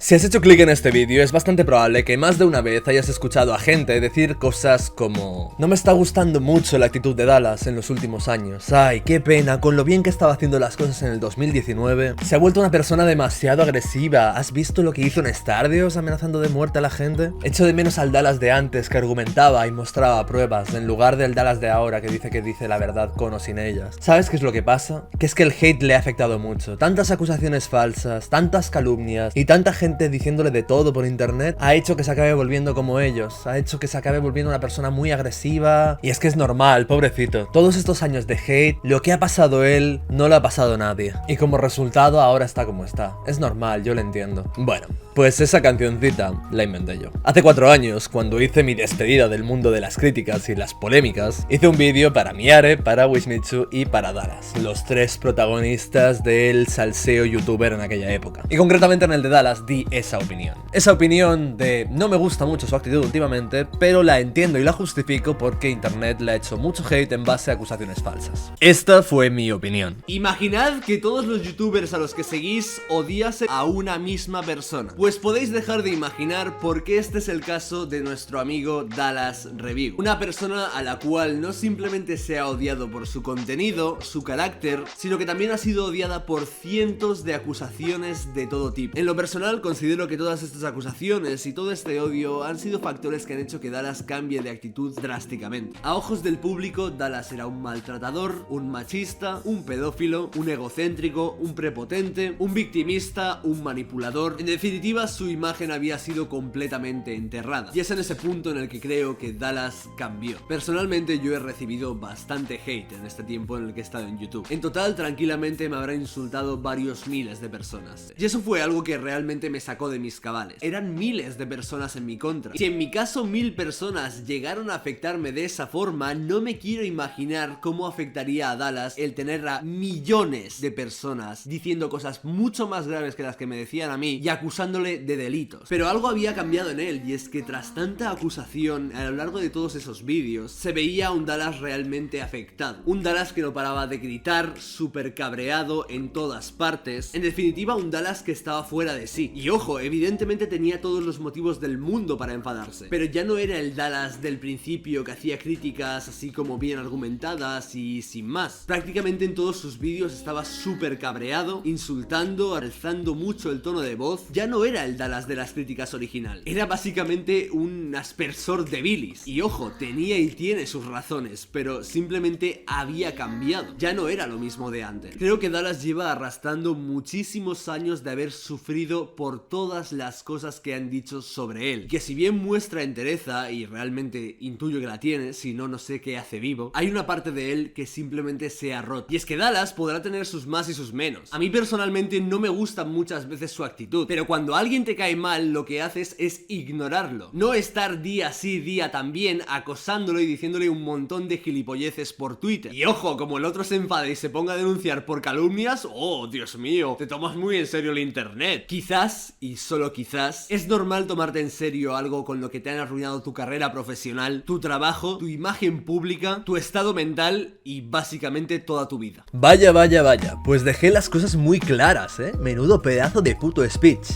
Si has hecho clic en este vídeo, es bastante probable que más de una vez hayas escuchado a gente decir cosas como: no me está gustando mucho la actitud de Dallas en los últimos años, ay, qué pena, con lo bien que estaba haciendo las cosas en el 2019, se ha vuelto una persona demasiado agresiva, ¿has visto lo que hizo en Stardew amenazando de muerte a la gente? Echo de menos al Dallas de antes que argumentaba y mostraba pruebas, en lugar del Dallas de ahora que dice la verdad con o sin ellas. ¿Sabes qué es lo que pasa? Que es que el hate le ha afectado mucho, tantas acusaciones falsas, tantas calumnias y tanta gente diciéndole de todo por internet ha hecho que se acabe volviendo como ellos, ha hecho que se acabe volviendo una persona muy agresiva, y es que es normal, pobrecito. Todos estos años de hate, lo que ha pasado él, no lo ha pasado nadie, y como resultado ahora está como está. Es normal, yo lo entiendo. Bueno, pues esa cancioncita la inventé yo. Hace 4 años, cuando hice mi despedida del mundo de las críticas y las polémicas, hice un vídeo para Miare, para Wismichu y para Dallas, los 3 protagonistas del salseo youtuber en aquella época. Y concretamente en el de Dallas di esa opinión. Esa opinión de no me gusta mucho su actitud últimamente, pero la entiendo y la justifico porque internet le ha hecho mucho hate en base a acusaciones falsas. Esta fue mi opinión. Imaginad que todos los youtubers a los que seguís odiasen a una misma persona. Pues podéis dejar de imaginar porque este es el caso de nuestro amigo Dallas Review. Una persona a la cual no simplemente se ha odiado por su contenido, su carácter, sino que también ha sido odiada por cientos de acusaciones de todo tipo. En lo personal considero que todas estas acusaciones y todo este odio han sido factores que han hecho que Dallas cambie de actitud drásticamente. A ojos del público, Dallas era un maltratador, un machista, un pedófilo, un egocéntrico, un prepotente, un victimista, un manipulador. En definitiva, su imagen había sido completamente enterrada. Y es en ese punto en el que creo que Dallas cambió. Personalmente yo he recibido bastante hate en este tiempo en el que he estado en YouTube. En total, tranquilamente me habrá insultado varios miles de personas. Y eso fue algo que realmente me sacó de mis cabales. Eran miles de personas en mi contra. Si en mi caso 1000 personas llegaron a afectarme de esa forma, no me quiero imaginar cómo afectaría a Dallas el tener a millones de personas diciendo cosas mucho más graves que las que me decían a mí y acusándole de delitos. Pero algo había cambiado en él, y es que tras tanta acusación a lo largo de todos esos vídeos se veía un Dallas realmente afectado. Un Dallas que no paraba de gritar, súper cabreado en todas partes. En definitiva, un Dallas que estaba fuera de sí. Y ojo, evidentemente tenía todos los motivos del mundo para enfadarse, pero ya no era el Dallas del principio que hacía críticas así como bien argumentadas y sin más. Prácticamente en todos sus vídeos estaba súper cabreado, insultando, alzando mucho el tono de voz. Ya no era el Dallas de las críticas original, era básicamente un aspersor de bilis. Y ojo, tenía y tiene sus razones, pero simplemente había cambiado. Ya no era lo mismo de antes. Creo que Dallas lleva arrastrando muchísimos años de haber sufrido por todas las cosas que han dicho sobre él, que si bien muestra entereza, y realmente intuyo que la tiene, si no, no sé qué hace vivo, hay una parte de él que simplemente se ha roto. Y es que Dallas podrá tener sus más y sus menos. A mí personalmente no me gusta muchas veces su actitud, pero cuando alguien te cae mal, lo que haces es ignorarlo, no estar día sí día también acosándolo y diciéndole un montón de gilipolleces por Twitter. Y ojo, como el otro se enfade y se ponga a denunciar por calumnias, oh Dios mío, te tomas muy en serio el internet. Quizás, y solo quizás, es normal tomarte en serio algo con lo que te han arruinado tu carrera profesional, tu trabajo, tu imagen pública, tu estado mental y básicamente toda tu vida. Vaya, vaya, vaya, pues dejé las cosas muy claras, menudo pedazo de puto speech.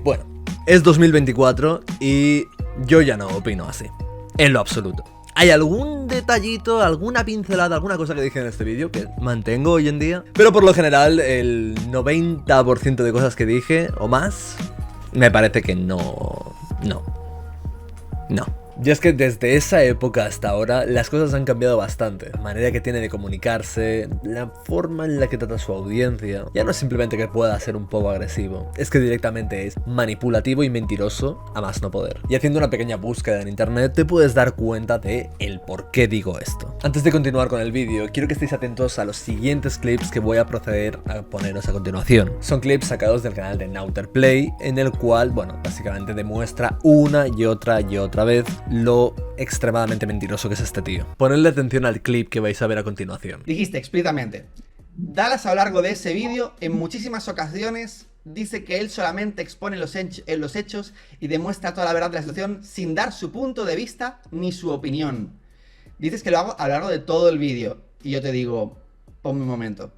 Bueno, es 2024 y yo ya no opino así, en lo absoluto. Hay algún detallito, alguna pincelada, alguna cosa que dije en este vídeo que mantengo hoy en día, pero por lo general el 90% de cosas que dije o más me parece que no. Y es que desde esa época hasta ahora las cosas han cambiado bastante. La manera que tiene de comunicarse, la forma en la que trata a su audiencia. Ya no es simplemente que pueda ser un poco agresivo, es que directamente es manipulativo y mentiroso a más no poder. Y haciendo una pequeña búsqueda en internet te puedes dar cuenta de el por qué digo esto. Antes de continuar con el vídeo, quiero que estéis atentos a los siguientes clips que voy a proceder a poneros a continuación. Son clips sacados del canal de Nauterplay, en el cual, bueno, básicamente demuestra una y otra vez lo extremadamente mentiroso que es este tío. Ponedle atención al clip que vais a ver a continuación. Dijiste explícitamente: Dallas a lo largo de ese vídeo en muchísimas ocasiones dice que él solamente expone los hechos y demuestra toda la verdad de la situación sin dar su punto de vista ni su opinión. Dices que lo hago a lo largo de todo el vídeo y yo te digo, ponme un momento.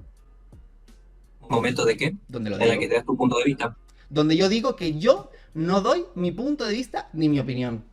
¿Un momento de qué? ¿Dónde lo En el digo? que te das tu punto de vista. donde yo digo que yo no doy mi punto de vista ni mi opinión.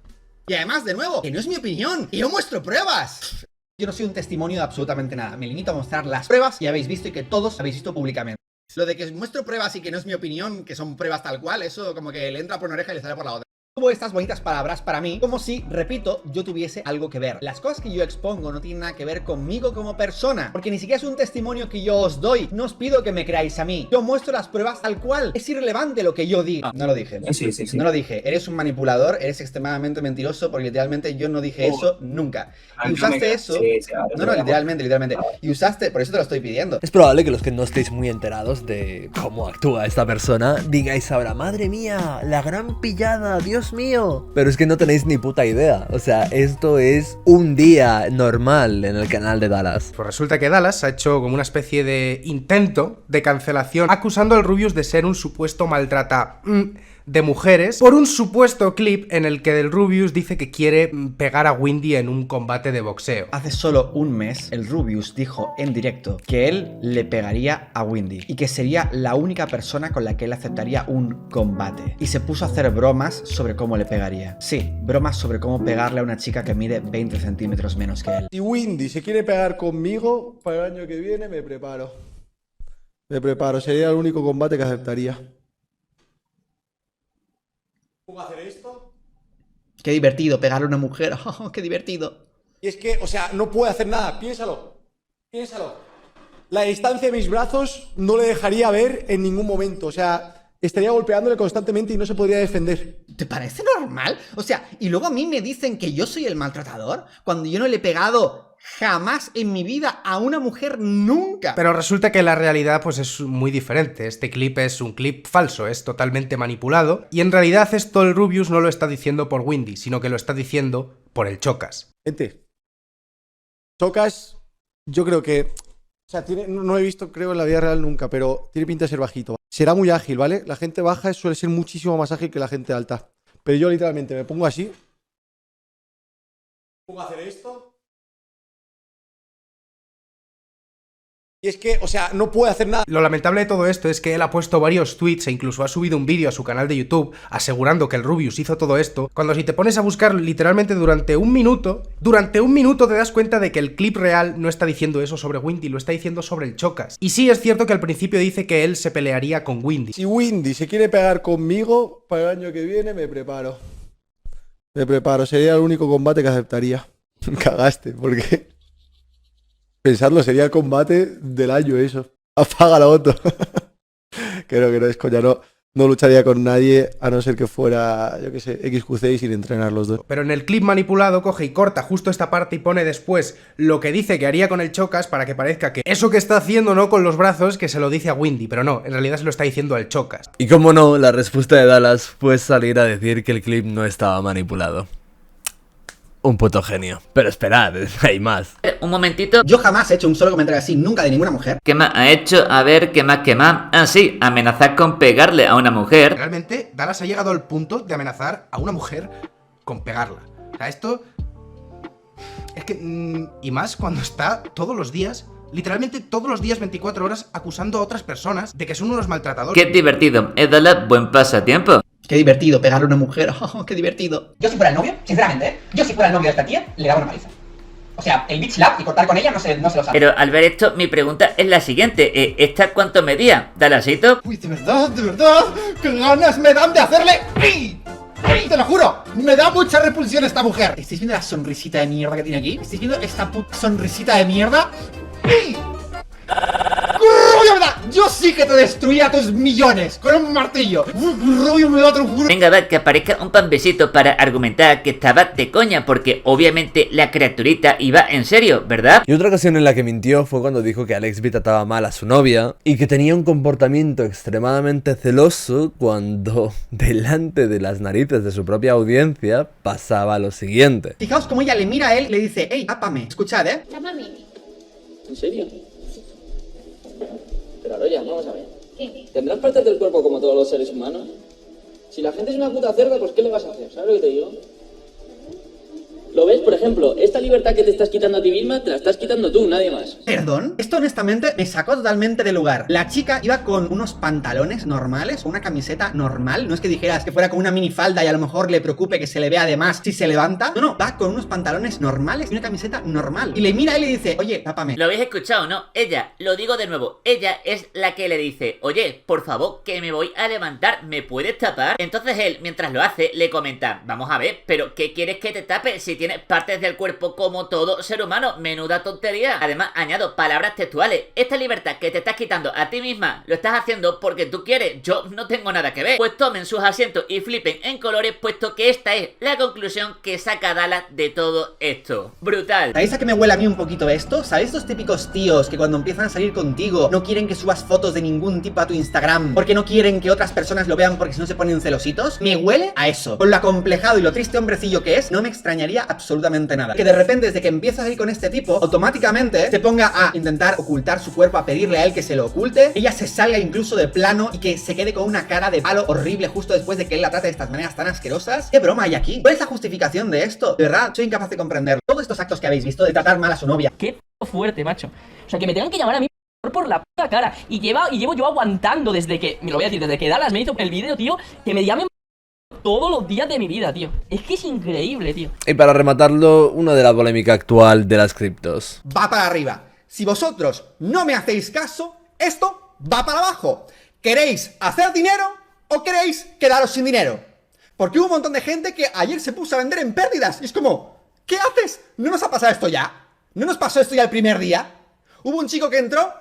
Y además, de nuevo, que no es mi opinión, que yo muestro pruebas. Yo no soy un testimonio de absolutamente nada, me limito a mostrar las pruebas que habéis visto y que todos habéis visto públicamente. Lo de que os muestro pruebas y que no es mi opinión, que son pruebas tal cual, eso como que le entra por una oreja y le sale por la otra. Como estas bonitas palabras para mí, como si, repito, yo tuviese algo que ver. Las cosas que yo expongo no tienen nada que ver conmigo como persona, porque ni siquiera es un testimonio que yo os doy. No os pido que me creáis a mí. Yo muestro las pruebas tal cual. Es irrelevante lo que yo diga. No lo dije. Sí. No lo dije. Eres un manipulador, eres extremadamente mentiroso, porque literalmente yo no dije eso nunca. Y usaste eso. No, literalmente. Y usaste, por eso te lo estoy pidiendo. Es probable que los que no estéis muy enterados de cómo actúa esta persona digáis ahora, madre mía, la gran pillada, Dios mío. Pero es que no tenéis ni puta idea. O sea, esto es un día normal en el canal de Dallas. Pues resulta que Dallas ha hecho como una especie de intento de cancelación acusando al Rubius de ser un supuesto maltrata de mujeres por un supuesto clip en el que el Rubius dice que quiere pegar a Windy en un combate de boxeo. Hace solo un mes, el Rubius dijo en directo que él le pegaría a Windy y que sería la única persona con la que él aceptaría un combate. Y se puso a hacer bromas sobre cómo le pegaría. Sí, bromas sobre cómo pegarle a una chica que mide 20 centímetros menos que él. Si Windy se quiere pegar conmigo, para el año que viene me preparo. Sería el único combate que aceptaría. ¿Cómo hacer esto? Qué divertido pegarle a una mujer. Oh, qué divertido. Y es que, o sea, no puede hacer nada. Piénsalo. La distancia de mis brazos no le dejaría ver en ningún momento. O sea, estaría golpeándole constantemente y no se podría defender. ¿Te parece normal? O sea, y luego a mí me dicen que yo soy el maltratador cuando yo no le he pegado jamás en mi vida a una mujer, nunca. Pero resulta que la realidad pues es muy diferente. Este clip es un clip falso, es totalmente manipulado. Y en realidad esto el Rubius no lo está diciendo por Windy, sino que lo está diciendo por el Chocas. Gente, Chocas, yo creo que... O sea, no lo he visto, creo, en la vida real nunca, pero tiene pinta de ser bajito. Será muy ágil, ¿vale? La gente baja suele ser muchísimo más ágil que la gente alta. Pero yo literalmente me pongo así. ¿Pongo a hacer esto? Y es que, o sea, no puede hacer nada. Lo lamentable de todo esto es que él ha puesto varios tweets e incluso ha subido un vídeo a su canal de YouTube asegurando que el Rubius hizo todo esto, cuando si te pones a buscar literalmente durante un minuto te das cuenta de que el clip real no está diciendo eso sobre Windy, lo está diciendo sobre el Chocas. Y sí es cierto que al principio dice que él se pelearía con Windy. Si Windy se quiere pegar conmigo, para el año que viene me preparo. Sería el único combate que aceptaría. Cagaste, porque... Pensadlo, sería el combate del año eso. Apaga la moto. Creo que no es coña, no lucharía con nadie a no ser que fuera, yo qué sé, XQC y sin entrenar los dos. Pero en el clip manipulado coge y corta justo esta parte y pone después lo que dice que haría con el Chocas para que parezca que eso que está haciendo no con los brazos que se lo dice a Windy, pero no, en realidad se lo está diciendo al Chocas. Y como no, la respuesta de Dallas fue salir a decir que el clip no estaba manipulado. Un puto genio. Pero esperad, hay más. Un momentito. Yo jamás he hecho un solo comentario así, nunca, de ninguna mujer. ¿Qué más ha hecho? A ver, ¿qué más? Ah, sí, amenazar con pegarle a una mujer. Realmente, Dallas ha llegado al punto de amenazar a una mujer con pegarla. O sea, esto... Es que... y más cuando está todos los días... Literalmente todos los días 24 horas acusando a otras personas de que son unos maltratadores. Qué divertido, es Dallas buen pasatiempo. Qué divertido pegarle a una mujer, oh, qué divertido. Yo si fuera el novio, sinceramente, ¿eh? Yo si fuera el novio de esta tía, le daba una paliza. O sea, el bitch slap y cortar con ella no se lo sabe. Pero al ver esto, mi pregunta es la siguiente. ¿Esta cuánto medía? ¿Dallasito? Uy, de verdad, qué ganas me dan de hacerle... ¡Ey! ¡Ey! Te lo juro, me da mucha repulsión esta mujer. ¿Estáis viendo la sonrisita de mierda que tiene aquí? ¿Estáis viendo esta sonrisita de mierda? ¡Ey! Rubio, me da. Yo sí que te destruía tus millones con un martillo. Rubio, me da, te lo juro. Venga, va, que aparezca un pambecito para argumentar que estaba de coña, porque obviamente la criaturita iba en serio, ¿verdad? Y otra ocasión en la que mintió fue cuando dijo que Alex B trataba mal a su novia y que tenía un comportamiento extremadamente celoso cuando delante de las narices de su propia audiencia pasaba lo siguiente. Fijaos cómo ella le mira a él y le dice, hey, tápame. Escuchad, Tápame. ¿En serio? Pero ahora ya, vamos a ver. ¿Qué? ¿Tendrás partes del cuerpo como todos los seres humanos? Si la gente es una puta cerda, pues ¿qué le vas a hacer? ¿Sabes lo que te digo? ¿Lo ves? Por ejemplo, esta libertad que te estás quitando a ti misma, te la estás quitando tú, nadie más. ¿Perdón? Esto honestamente me sacó totalmente de lugar. La chica iba con unos pantalones normales, una camiseta normal. No es que dijeras que fuera con una minifalda y a lo mejor le preocupe que se le vea además si se levanta. No, va con unos pantalones normales y una camiseta normal. Y le mira y le dice, oye, tápame. Lo habéis escuchado, ¿no? Ella, lo digo de nuevo, ella es la que le dice, oye, por favor, que me voy a levantar, ¿me puedes tapar? Entonces él, mientras lo hace, le comenta, vamos a ver, pero ¿qué quieres que te tape si tienes partes del cuerpo como todo ser humano? Menuda tontería. Además, añado palabras textuales, esta libertad que te estás quitando a ti misma, lo estás haciendo porque tú quieres, yo no tengo nada que ver. Pues tomen sus asientos y flipen en colores, puesto que esta es la conclusión que saca Dallas de todo esto. Brutal. ¿Sabéis a qué me huele a mí un poquito esto? ¿Sabéis estos típicos tíos que cuando empiezan a salir contigo no quieren que subas fotos de ningún tipo a tu Instagram porque no quieren que otras personas lo vean porque si no se ponen celositos? Me huele a eso. Con lo acomplejado y lo triste hombrecillo que es, no me extrañaría absolutamente nada. Que de repente, desde que empiezas a ir con este tipo, automáticamente se ponga a intentar ocultar su cuerpo, a pedirle a él que se lo oculte, ella se salga incluso de plano y que se quede con una cara de palo horrible justo después de que él la trate de estas maneras tan asquerosas. ¿Qué broma hay aquí? ¿Cuál es la justificación de esto? De verdad, soy incapaz de comprender todos estos actos que habéis visto de tratar mal a su novia. Qué fuerte, macho. O sea, que me tengan que llamar a mí por la puta cara. Y llevo yo aguantando desde que, me lo voy a decir, desde que Dallas me hizo el vídeo, tío, que me llamen todos los días de mi vida, tío. Es que es increíble, tío. Y para rematarlo, una de la polémica actual de las criptos. Va para arriba. Si vosotros no me hacéis caso, esto va para abajo. ¿Queréis hacer dinero o queréis quedaros sin dinero? Porque hubo un montón de gente que ayer se puso a vender en pérdidas. Y es como, ¿qué haces? ¿No nos ha pasado esto ya? ¿No nos pasó esto ya el primer día? Hubo un chico que entró,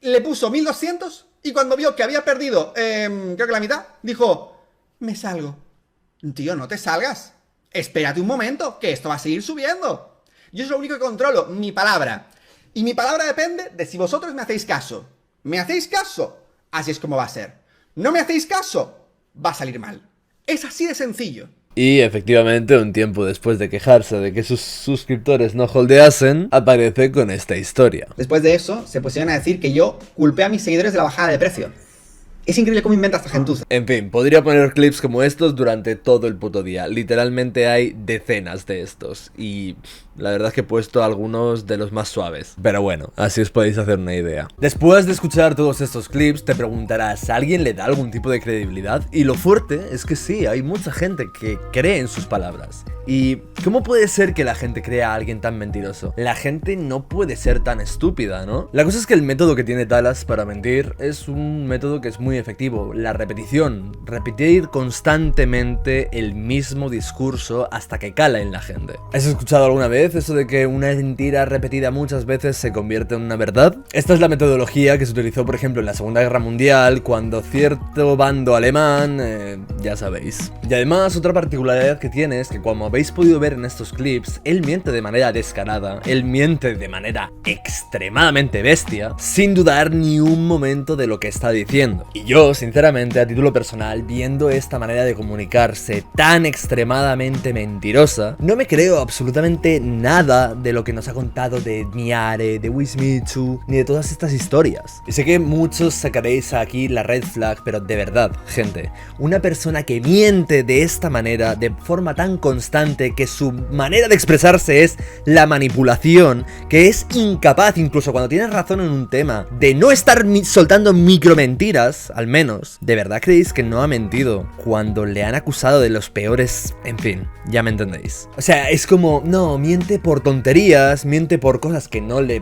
le puso 1200 y cuando vio que había perdido, creo que la mitad, dijo, me salgo. Tío, no te salgas. Espérate un momento, que esto va a seguir subiendo. Yo es lo único que controlo, mi palabra. Y mi palabra depende de si vosotros me hacéis caso. ¿Me hacéis caso? Así es como va a ser. ¿No me hacéis caso? Va a salir mal. Es así de sencillo. Y efectivamente, un tiempo después de quejarse de que sus suscriptores no holdeasen, aparece con esta historia. Después de eso, se pusieron a decir que yo culpé a mis seguidores de la bajada de precio. Es increíble cómo inventa esta gentuza. En fin, podría poner clips como estos durante todo el puto día. Literalmente hay decenas de estos. Y la verdad es que he puesto algunos de los más suaves. Pero bueno, así os podéis hacer una idea. Después de escuchar todos estos clips, te preguntarás, ¿alguien le da algún tipo de credibilidad? Y lo fuerte es que sí, hay mucha gente que cree en sus palabras. ¿Y cómo puede ser que la gente crea a alguien tan mentiroso? La gente no puede ser tan estúpida, ¿no? La cosa es que el método que tiene Dallas para mentir es un método que es muy efectivo. La repetición. Repetir constantemente el mismo discurso hasta que cala en la gente. ¿Has escuchado alguna vez eso de que una mentira repetida muchas veces se convierte en una verdad? Esta es la metodología que se utilizó, por ejemplo, en la Segunda Guerra Mundial, cuando cierto bando alemán, ya sabéis. Y además, otra particularidad que tiene es que, como habéis podido ver en estos clips, él miente de manera descarada, él miente de manera extremadamente bestia, sin dudar ni un momento de lo que está diciendo. Y yo, sinceramente, a título personal, viendo esta manera de comunicarse tan extremadamente mentirosa, no me creo absolutamente nada de lo que nos ha contado de Niare, de Wismichu, ni de todas estas historias. Y sé que muchos sacaréis aquí la red flag, pero de verdad, gente, una persona que miente de esta manera, de forma tan constante, que su manera de expresarse es la manipulación, que es incapaz, incluso cuando tienes razón en un tema, de no estar soltando micromentiras, al menos, ¿de verdad creéis que no ha mentido cuando le han acusado de los peores? En fin, ya me entendéis. O sea, es como, no, miente por tonterías, miente por cosas que no le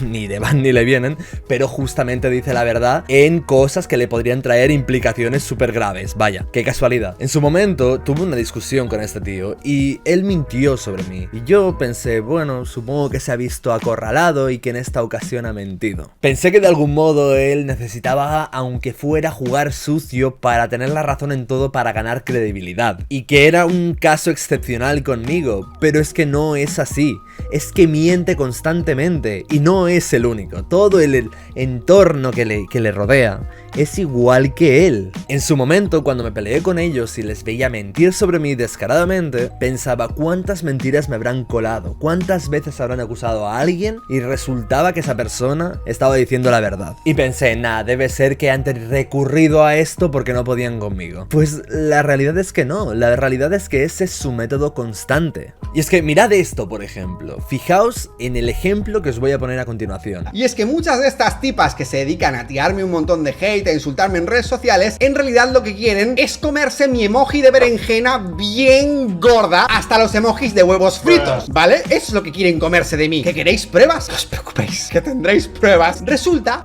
ni le van ni le vienen, pero justamente dice la verdad en cosas que le podrían traer implicaciones súper graves. Vaya, qué casualidad. En su momento tuve una discusión con este tío y él mintió sobre mí. Y yo pensé, bueno, supongo que se ha visto acorralado y que en esta ocasión ha mentido. Pensé que de algún modo él necesitaba, aunque fuera, jugar sucio para tener la razón en todo, para ganar credibilidad. Y que era un caso excepcional conmigo, pero es que no es así. Es que miente constantemente y no es el único. Todo el entorno que le rodea es igual que él. En su momento, cuando me peleé con ellos y les veía mentir sobre mí descaradamente, pensaba cuántas mentiras me habrán colado, cuántas veces habrán acusado a alguien y resultaba que esa persona estaba diciendo la verdad. Y pensé, nah, debe ser que han recurrido a esto porque no podían conmigo. Pues la realidad es que no, la realidad es que ese es su método constante. Y es que mirad esto, por ejemplo. Fijaos en el ejemplo que os voy a poner a continuación. Y es que muchas de estas tipas que se dedican a tirarme un montón de hate, a insultarme en redes sociales, en realidad lo que quieren es comerse mi emoji de berenjena bien gorda, hasta los emojis de huevos fritos, ¿vale? Eso es lo que quieren comerse de mí. ¿Que queréis pruebas? No os preocupéis, que tendréis pruebas. Resulta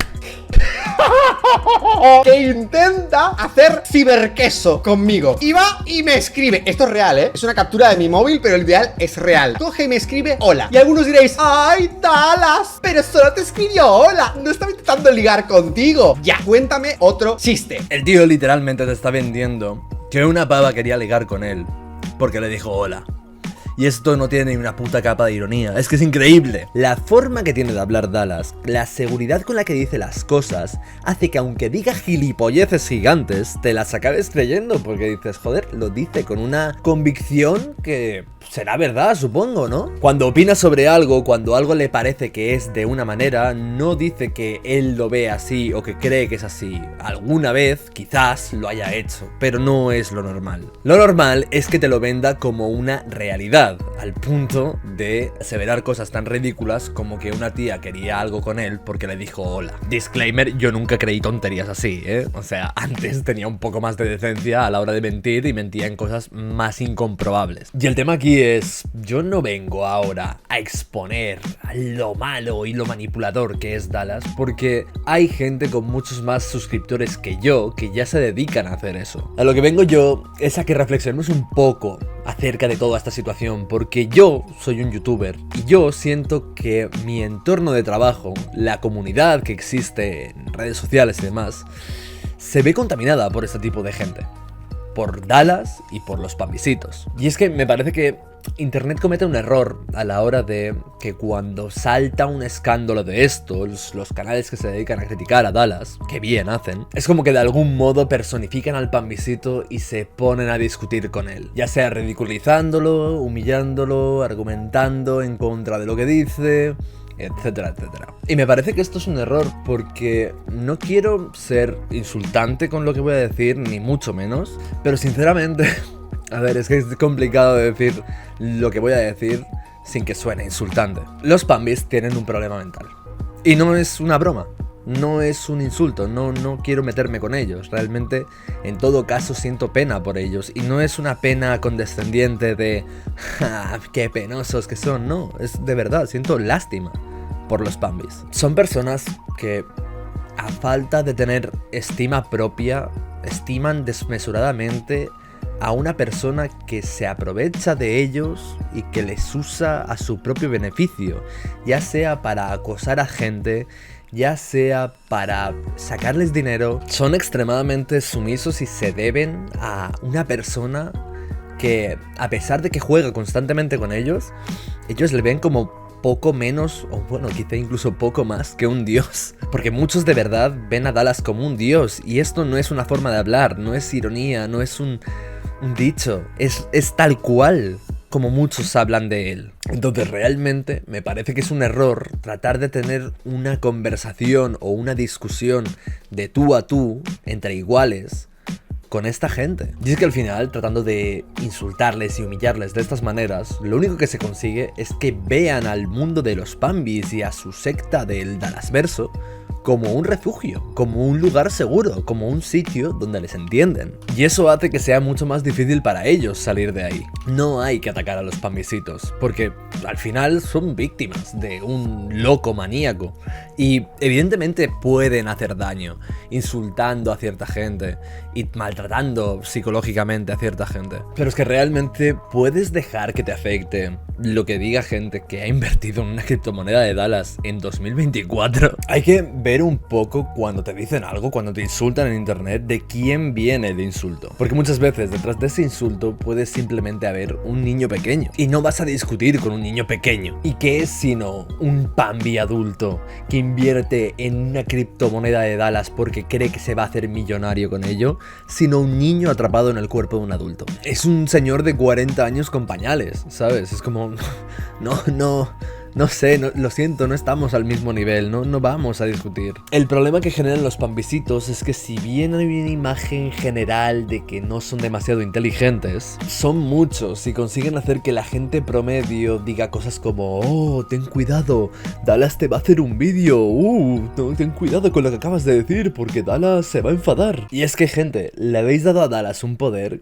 que intenta hacer ciberqueso conmigo. Y va y me escribe. Esto es real, ¿eh? Es una captura de mi móvil, pero el ideal es real. Coge y me escribe hola. Y algunos diréis, ¡ay, Dallas! Pero solo te escribió hola. No estaba intentando ligar contigo. Ya, cuéntame otro chiste. El tío literalmente te está vendiendo que una pava quería ligar con él porque le dijo hola. Y esto no tiene ni una puta capa de ironía, es que es increíble. La forma que tiene de hablar Dallas, la seguridad con la que dice las cosas, hace que aunque diga gilipolleces gigantes, te las acabes creyendo, porque dices, joder, lo dice con una convicción que será verdad, supongo, ¿no? Cuando opina sobre algo, cuando algo le parece que es de una manera, no dice que él lo ve así o que cree que es así. Alguna vez, quizás, lo haya hecho, pero no es lo normal. Lo normal es que te lo venda como una realidad, al punto de aseverar cosas tan ridículas como que una tía quería algo con él porque le dijo hola. Disclaimer, yo nunca creí tonterías así, ¿eh? O sea, antes tenía un poco más de decencia a la hora de mentir y mentía en cosas más incomprobables. Y el tema aquí es, yo no vengo ahora a exponer lo malo y lo manipulador que es Dallas, porque hay gente con muchos más suscriptores que yo que ya se dedican a hacer eso. A lo que vengo yo es a que reflexionemos un poco acerca de toda esta situación, porque yo soy un youtuber y yo siento que mi entorno de trabajo, la comunidad que existe en redes sociales y demás, se ve contaminada por este tipo de gente, por Dallas y por los pambisitos. Y es que me parece que Internet comete un error a la hora de que cuando salta un escándalo de estos, los canales que se dedican a criticar a Dallas, que bien hacen, es como que de algún modo personifican al pambisito y se ponen a discutir con él, ya sea ridiculizándolo, humillándolo, argumentando en contra de lo que dice, etcétera, etcétera. Y me parece que esto es un error porque no quiero ser insultante con lo que voy a decir, ni mucho menos, pero sinceramente, a ver, es que es complicado decir lo que voy a decir sin que suene insultante. Los pambis tienen un problema mental. Y no es una broma, no es un insulto, no quiero meterme con ellos. Realmente, en todo caso, siento pena por ellos. Y no es una pena condescendiente de ¡ja, qué penosos que son! No, es de verdad, siento lástima por los pambis. Son personas que, a falta de tener estima propia, estiman desmesuradamente a una persona que se aprovecha de ellos y que les usa a su propio beneficio, ya sea para acosar a gente, ya sea para sacarles dinero. Son extremadamente sumisos y se deben a una persona que, a pesar de que juega constantemente con ellos le ven como poco menos, o bueno, quizá incluso poco más que un dios. Porque muchos de verdad ven a Dallas como un dios, y esto no es una forma de hablar, no es ironía, no es un dicho, es tal cual como muchos hablan de él. Entonces realmente me parece que es un error tratar de tener una conversación o una discusión de tú a tú, entre iguales, con esta gente. Y es que al final, tratando de insultarles y humillarles de estas maneras, lo único que se consigue es que vean al mundo de los pambis y a su secta del Dallasverso como un refugio, como un lugar seguro, como un sitio donde les entienden. Y eso hace que sea mucho más difícil para ellos salir de ahí. No hay que atacar a los pambisitos, porque al final son víctimas de un loco maníaco. Y evidentemente pueden hacer daño, insultando a cierta gente y maltratando psicológicamente a cierta gente. Pero es que realmente puedes dejar que te afecte lo que diga gente que ha invertido en una criptomoneda de Dallas en 2024. Hay que ver un poco cuando te dicen algo, cuando te insultan en internet, de quién viene el insulto. Porque muchas veces detrás de ese insulto puede simplemente haber un niño pequeño. Y no vas a discutir con un niño pequeño. ¿Y qué es sino un pambi adulto que invierte en una criptomoneda de Dallas porque cree que se va a hacer millonario con ello? Sino un niño atrapado en el cuerpo de un adulto. Es un señor de 40 años con pañales, ¿sabes? Es como... No sé, lo siento, no estamos al mismo nivel, no vamos a discutir. El problema que generan los pambisitos es que si bien hay una imagen general de que no son demasiado inteligentes, son muchos y consiguen hacer que la gente promedio diga cosas como: oh, ten cuidado, Dallas te va a hacer un vídeo, ten cuidado con lo que acabas de decir porque Dallas se va a enfadar. Y es que, gente, le habéis dado a Dallas un poder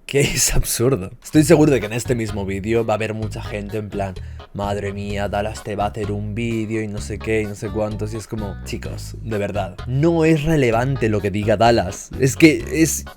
que es absurdo. Estoy seguro de que en este mismo vídeo va a haber mucha gente en plan: madre mía, Dallas te va a hacer un vídeo y no sé qué y no sé cuántos. Y es como, chicos, de verdad, no es relevante lo que diga Dallas. Es que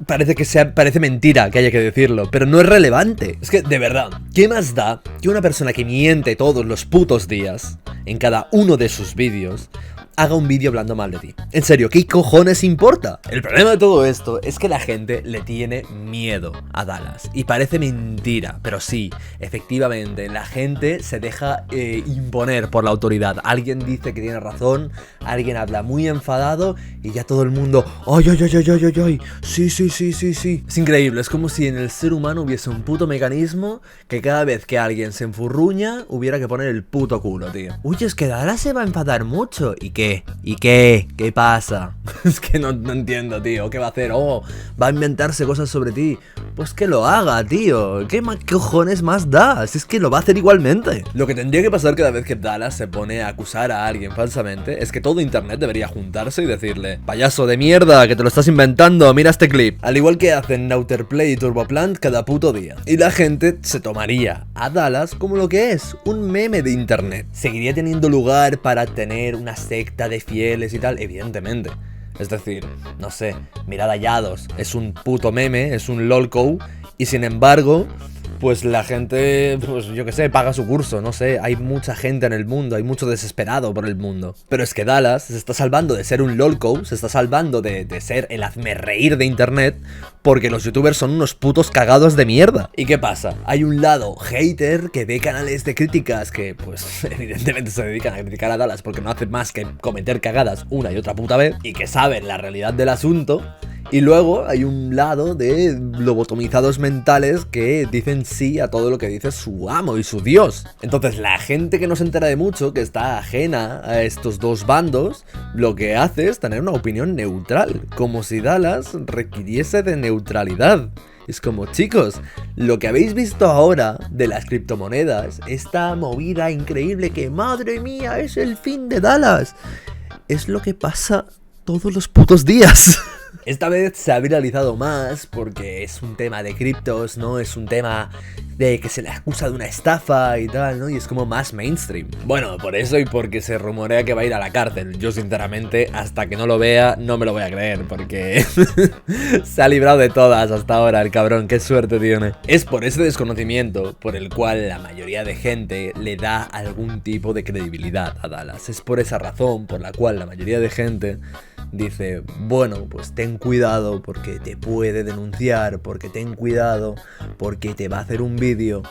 parece mentira que haya que decirlo, pero no es relevante. Es que, de verdad, ¿qué más da que una persona que miente todos los putos días en cada uno de sus vídeos haga un vídeo hablando mal de ti? En serio, ¿qué cojones importa? El problema de todo esto es que la gente le tiene miedo a Dallas. Y parece mentira, pero sí, efectivamente, la gente se deja imponer por la autoridad. Alguien dice que tiene razón, alguien habla muy enfadado y ya todo el mundo: ¡ay, ay, ay, ay, ay, ay! Sí, sí, sí, sí, sí. Es increíble, es como si en el ser humano hubiese un puto mecanismo que cada vez que alguien se enfurruña hubiera que poner el puto culo, tío. Uy, es que Dallas se va a enfadar mucho. ¿Y qué? ¿Y qué? ¿Qué pasa? Es que no entiendo, tío. ¿Qué va a hacer? Oh, va a inventarse cosas sobre ti. Pues que lo haga, tío. ¿Qué cojones más da? Si es que lo va a hacer igualmente. Lo que tendría que pasar cada vez que Dallas se pone a acusar a alguien falsamente es que todo internet debería juntarse y decirle: payaso de mierda, que te lo estás inventando, mira este clip. Al igual que hacen Nauterplay y Turboplant cada puto día. Y la gente se tomaría a Dallas como lo que es, un meme de internet. Seguiría teniendo lugar para tener una secta de fieles y tal, evidentemente. Es decir, no sé, mirad a Yados, es un puto meme, es un lolco, y sin embargo, pues la gente, pues yo que sé, paga su curso, no sé, hay mucha gente en el mundo, hay mucho desesperado por el mundo. Pero es que Dallas se está salvando de ser un lolco, se está salvando de ser el hazmerreír de internet, porque los youtubers son unos putos cagados de mierda. ¿Y qué pasa? Hay un lado hater que ve canales de críticas que, pues, evidentemente se dedican a criticar a Dallas porque no hace más que cometer cagadas una y otra puta vez, y que saben la realidad del asunto. Y luego hay un lado de lobotomizados mentales que dicen sí a todo lo que dice su amo y su dios. Entonces la gente que no se entera de mucho, que está ajena a estos dos bandos, lo que hace es tener una opinión neutral, como si Dallas requiriese de neutralidad. Es como, chicos, lo que habéis visto ahora de las criptomonedas, esta movida increíble que, madre mía, es el fin de Dallas, es lo que pasa todos los putos días. Esta vez se ha viralizado más porque es un tema de criptos, ¿no? Es un tema de que se le acusa de una estafa y tal, ¿no? Y es como más mainstream. Bueno, por eso y porque se rumorea que va a ir a la cárcel. Yo sinceramente, hasta que no lo vea, no me lo voy a creer porque se ha librado de todas hasta ahora el cabrón, qué suerte tiene. Es por ese desconocimiento por el cual la mayoría de gente le da algún tipo de credibilidad a Dallas. Es por esa razón por la cual la mayoría de gente dice: bueno, pues ten cuidado porque te puede denunciar, porque ten cuidado porque te va a hacer un vídeo.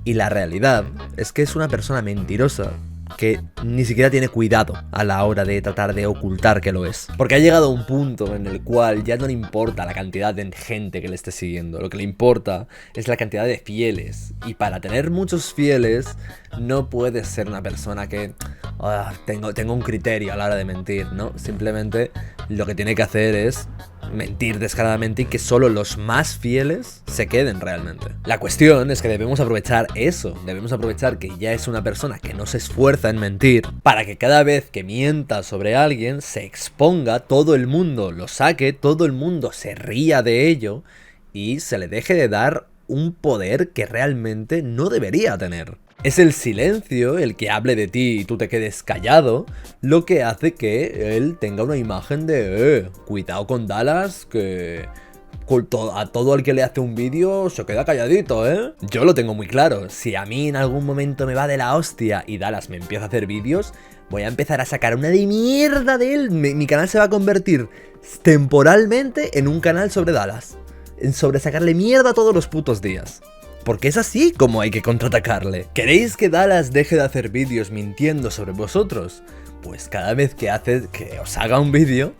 Y la realidad es que es una persona mentirosa que ni siquiera tiene cuidado a la hora de tratar de ocultar que lo es. Porque ha llegado a un punto en el cual ya no le importa la cantidad de gente que le esté siguiendo. Lo que le importa es la cantidad de fieles. Y para tener muchos fieles no puedes ser una persona que tengo un criterio a la hora de mentir, ¿no? Simplemente lo que tiene que hacer es mentir descaradamente y que solo los más fieles se queden realmente. La cuestión es que debemos aprovechar eso, debemos aprovechar que ya es una persona que no se esfuerza en mentir, para que cada vez que mienta sobre alguien se exponga, todo el mundo lo saque, todo el mundo se ría de ello y se le deje de dar un poder que realmente no debería tener. Es el silencio, el que hable de ti y tú te quedes callado, lo que hace que él tenga una imagen de cuidado con Dallas, que a todo el que le hace un vídeo se queda calladito, ¿eh? Yo lo tengo muy claro, si a mí en algún momento me va de la hostia y Dallas me empieza a hacer vídeos, voy a empezar a sacar una de mierda de él. Mi canal se va a convertir temporalmente en un canal sobre Dallas, sobre sacarle mierda todos los putos días. Porque es así como hay que contraatacarle. ¿Queréis que Dallas deje de hacer vídeos mintiendo sobre vosotros? Pues cada vez que os haga un vídeo,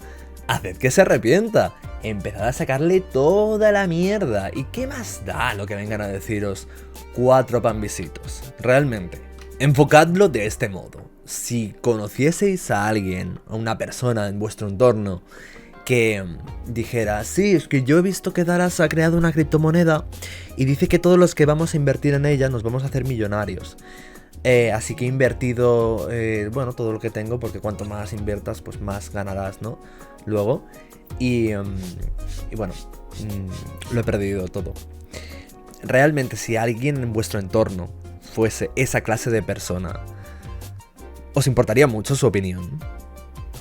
haced que se arrepienta. Empezad a sacarle toda la mierda. ¿Y qué más da lo que vengan a deciros 4 pambisitos? Realmente, Enfocadlo de este modo. Si conocieseis a alguien, a una persona en vuestro entorno que dijera, sí, es que yo he visto que Dallas ha creado una criptomoneda y dice que todos los que vamos a invertir en ella nos vamos a hacer millonarios. Así que he invertido, bueno, todo lo que tengo, porque cuanto más inviertas, pues más ganarás, ¿no? Luego. Y bueno, lo he perdido todo. Realmente, si alguien en vuestro entorno fuese esa clase de persona, ¿os importaría mucho su opinión?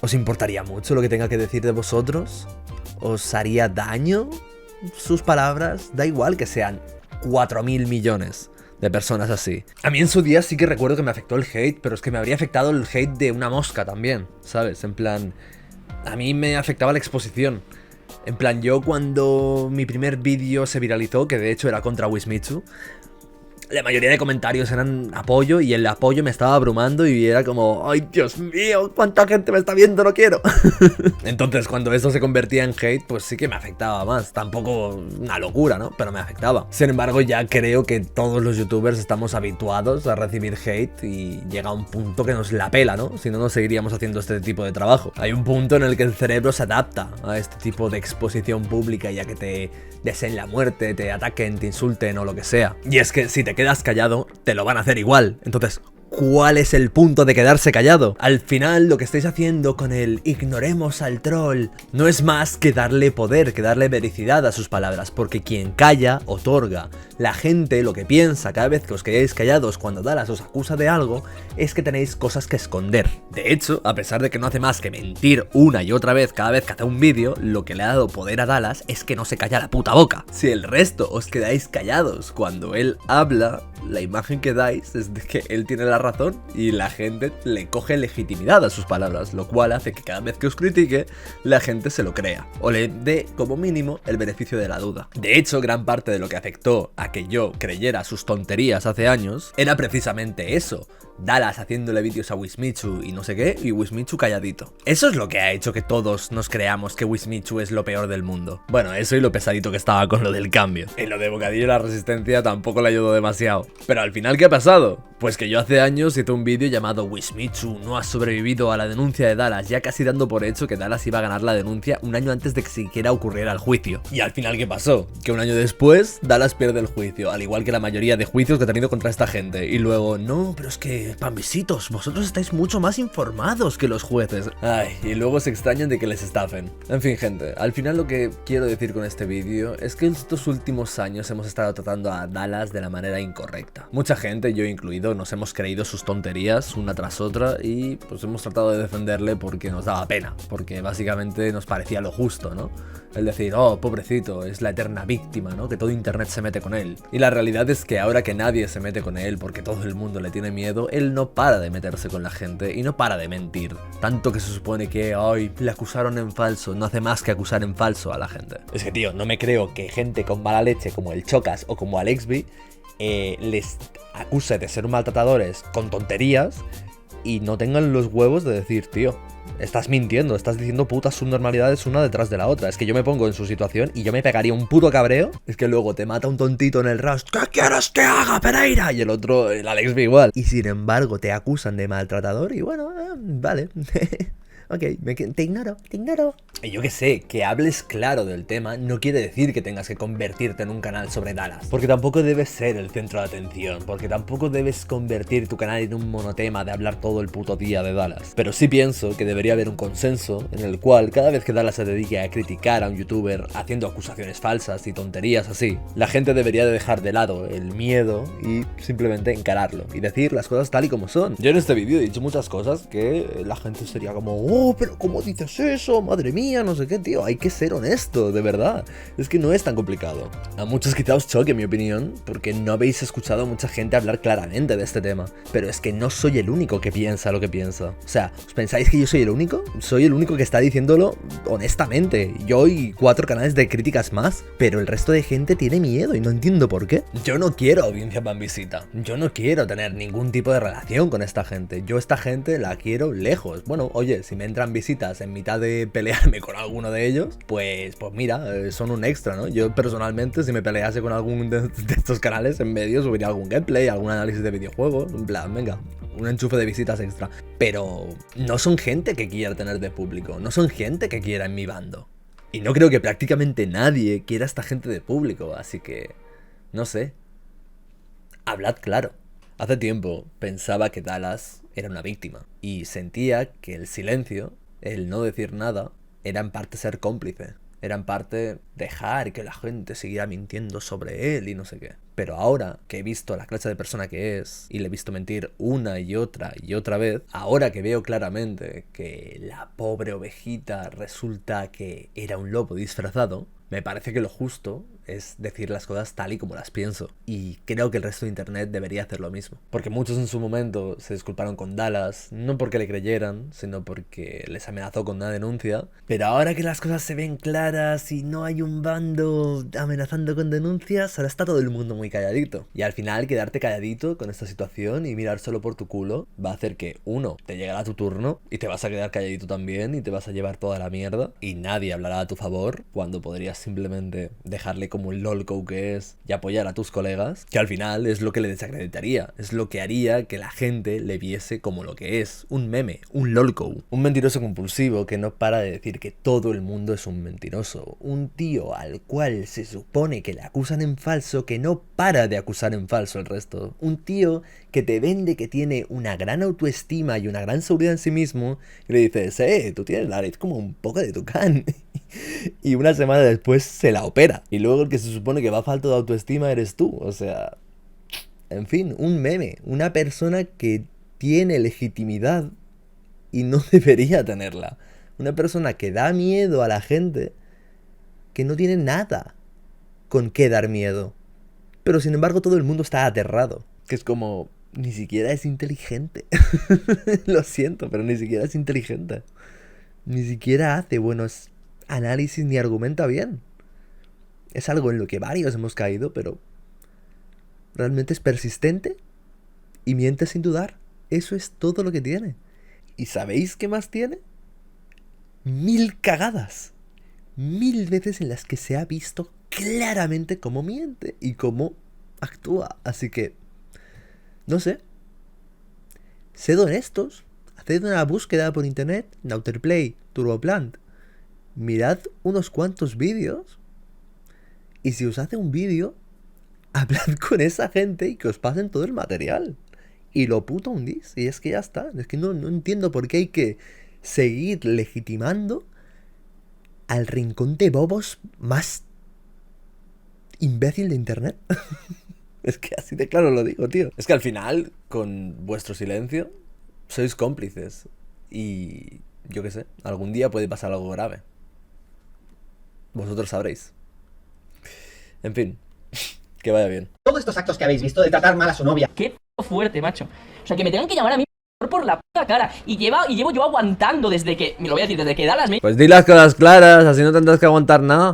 ¿Os importaría mucho lo que tenga que decir de vosotros? ¿Os haría daño sus palabras? Da igual que sean 4.000 millones de personas así. A mí en su día sí que recuerdo que me afectó el hate, pero es que me habría afectado el hate de una mosca también, ¿sabes? En plan, a mí me afectaba la exposición. En plan, yo cuando mi primer vídeo se viralizó, que de hecho era contra Wismichu, la mayoría de comentarios eran apoyo y el apoyo me estaba abrumando y era como, ¡ay, Dios mío! ¿Cuánta gente me está viendo? ¡No quiero! Entonces, cuando esto se convertía en hate, pues sí que me afectaba más. Tampoco una locura, ¿no? Pero me afectaba. Sin embargo, ya creo que todos los youtubers estamos habituados a recibir hate y llega un punto que nos la pela, ¿no? Si no, no seguiríamos haciendo este tipo de trabajo. Hay un punto en el que el cerebro se adapta a este tipo de exposición pública, ya que te deseen la muerte, te ataquen, te insulten o lo que sea. Y es que si te quedas callado, te lo van a hacer igual. Entonces, ¿cuál es el punto de quedarse callado? Al final, lo que estáis haciendo con el ignoremos al troll no es más que darle poder, que darle vericidad a sus palabras, porque quien calla, otorga. La gente lo que piensa cada vez que os quedáis callados cuando Dallas os acusa de algo es que tenéis cosas que esconder. De hecho, a pesar de que no hace más que mentir una y otra vez cada vez que hace un vídeo, lo que le ha dado poder a Dallas es que no se calla la puta boca. Si el resto os quedáis callados cuando él habla, la imagen que dais es de que él tiene la razón y la gente le coge legitimidad a sus palabras, lo cual hace que cada vez que os critique, la gente se lo crea o le dé como mínimo el beneficio de la duda. De hecho, gran parte de lo que afectó a que yo creyera sus tonterías hace años era precisamente eso. Dallas haciéndole vídeos a Wismichu y no sé qué, y Wismichu calladito. Eso es lo que ha hecho que todos nos creamos que Wismichu es lo peor del mundo. Bueno, eso y lo pesadito que estaba con lo del cambio. En lo de Bocadillo y la Resistencia tampoco le ayudó demasiado. Pero al final, ¿qué ha pasado? Pues que yo hace años hice un vídeo llamado Wismichu no ha sobrevivido a la denuncia de Dallas, ya casi dando por hecho que Dallas iba a ganar la denuncia un año antes de que siquiera ocurriera el juicio. Y al final, ¿qué pasó? Que un año después, Dallas pierde el juicio, al igual que la mayoría de juicios que ha tenido contra esta gente. Y luego, no, pero es que, pambisitos, vosotros estáis mucho más informados que los jueces. Ay, y luego se extrañan de que les estafen. En fin, gente, al final lo que quiero decir con este vídeo es que estos últimos años hemos estado tratando a Dallas de la manera incorrecta. Mucha gente, yo incluido, nos hemos creído sus tonterías una tras otra y pues hemos tratado de defenderle porque nos daba pena, porque básicamente nos parecía lo justo, ¿no? El decir, oh, pobrecito, es la eterna víctima, ¿no? Que todo internet se mete con él. Y la realidad es que ahora que nadie se mete con él porque todo el mundo le tiene miedo, él no para de meterse con la gente y no para de mentir. Tanto que se supone que, ay, le acusaron en falso, no hace más que acusar en falso a la gente. Es que, tío, no me creo que gente con mala leche como el Chocas o como Alexby les acuse de ser maltratadores con tonterías y no tengan los huevos de decir, tío, estás mintiendo, estás diciendo putas subnormalidades una detrás de la otra. Es que yo me pongo en su situación y yo me pegaría un puto cabreo. Es que luego te mata un tontito en el Rush. ¿Qué quieres que haga, Pereira? Y el otro, el Alex ve igual. Y sin embargo te acusan de maltratador y bueno, vale. Ok, te ignoro, te ignoro. Y yo que sé, que hables claro del tema no quiere decir que tengas que convertirte en un canal sobre Dallas. Porque tampoco debes ser el centro de atención. Porque tampoco debes convertir tu canal en un monotema de hablar todo el puto día de Dallas. Pero sí pienso que debería haber un consenso en el cual cada vez que Dallas se dedique a criticar a un youtuber haciendo acusaciones falsas y tonterías así, la gente debería de dejar de lado el miedo y simplemente encararlo y decir las cosas tal y como son. Yo en este vídeo he dicho muchas cosas que la gente sería como, oh, pero ¿cómo dices eso? Madre mía, no sé qué, tío. Hay que ser honesto, de verdad. Es que no es tan complicado. A muchos quizá os choque mi opinión, porque no habéis escuchado a mucha gente hablar claramente de este tema. Pero es que no soy el único que piensa lo que piensa. O sea, ¿os pensáis que yo soy el único? Soy el único que está diciéndolo honestamente. Yo y 4 canales de críticas más. Pero el resto de gente tiene miedo y no entiendo por qué. Yo no quiero audiencia bambisita. Yo no quiero tener ningún tipo de relación con esta gente. Yo esta gente la quiero lejos. Bueno, oye, si me entran visitas en mitad de pelearme con alguno de ellos, pues mira, son un extra, ¿no? Yo personalmente, si me pelease con algún de estos canales en medio, subiría algún gameplay, algún análisis de videojuegos, en plan, venga, un enchufe de visitas extra. Pero no son gente que quiera tener de público, no son gente que quiera en mi bando. Y no creo que prácticamente nadie quiera a esta gente de público, así que... no sé. Hablad claro. Hace tiempo pensaba que Dallas era una víctima y sentía que el silencio, el no decir nada, era en parte ser cómplice. Era en parte dejar que la gente siguiera mintiendo sobre él y no sé qué. Pero ahora que he visto la clase de persona que es y le he visto mentir una y otra vez, ahora que veo claramente que la pobre ovejita resulta que era un lobo disfrazado, me parece que lo justo es decir las cosas tal y como las pienso. Y creo que el resto de internet debería hacer lo mismo. Porque muchos en su momento se disculparon con Dallas, no porque le creyeran, sino porque les amenazó con una denuncia. Pero ahora que las cosas se ven claras y no hay un bando amenazando con denuncias, ahora está todo el mundo muy calladito. Y al final quedarte calladito con esta situación y mirar solo por tu culo va a hacer que, uno, te llegará tu turno y te vas a quedar calladito también y te vas a llevar toda la mierda y nadie hablará a tu favor cuando podrías simplemente dejarle como un lolco que es y apoyar a tus colegas, que al final es lo que le desacreditaría, es lo que haría que la gente le viese como lo que es, un meme, un lolco, un mentiroso compulsivo que no para de decir que todo el mundo es un mentiroso, un tío al cual se supone que le acusan en falso que no para de acusar en falso al resto, un tío que te vende que tiene una gran autoestima y una gran seguridad en sí mismo y le dices, tú tienes la nariz como un poco de tucán. Y una semana después se la opera. Y luego el que se supone que va falto de autoestima eres tú. O sea, en fin, un meme. Una persona que tiene legitimidad y no debería tenerla. Una persona que da miedo a la gente que no tiene nada con qué dar miedo. Pero sin embargo todo el mundo está aterrado. Que es como, ni siquiera es inteligente. Lo siento, pero ni siquiera es inteligente. Ni siquiera hace buenos análisis ni argumenta bien. Es algo en lo que varios hemos caído, pero realmente es persistente y miente sin dudar. Eso es todo lo que tiene. ¿Y sabéis qué más tiene? 1000 cagadas. 1000 veces en las que se ha visto claramente cómo miente y cómo actúa. Así que, no sé. Sed honestos. Haced una búsqueda por internet. Nauterplay, Turboplant. Mirad unos cuantos vídeos. Y si os hace un vídeo, hablad con esa gente y que os pasen todo el material. Y lo puto hundís. Y es que ya está. Es que no entiendo por qué hay que seguir legitimando al rincón de bobos más imbécil de internet. Es que así de claro lo digo, tío. Es que al final, con vuestro silencio, sois cómplices. Y yo qué sé, algún día puede pasar algo grave. Vosotros sabréis. En fin, que vaya bien. Todos estos actos que habéis visto de tratar mal a su novia. Qué fuerte, macho. O sea, que me tengan que llamar a mí por la puta cara. Y llevo yo aguantando desde que, me lo voy a decir, desde que Dallas me... Pues di las cosas claras, así no tendrás que aguantar nada.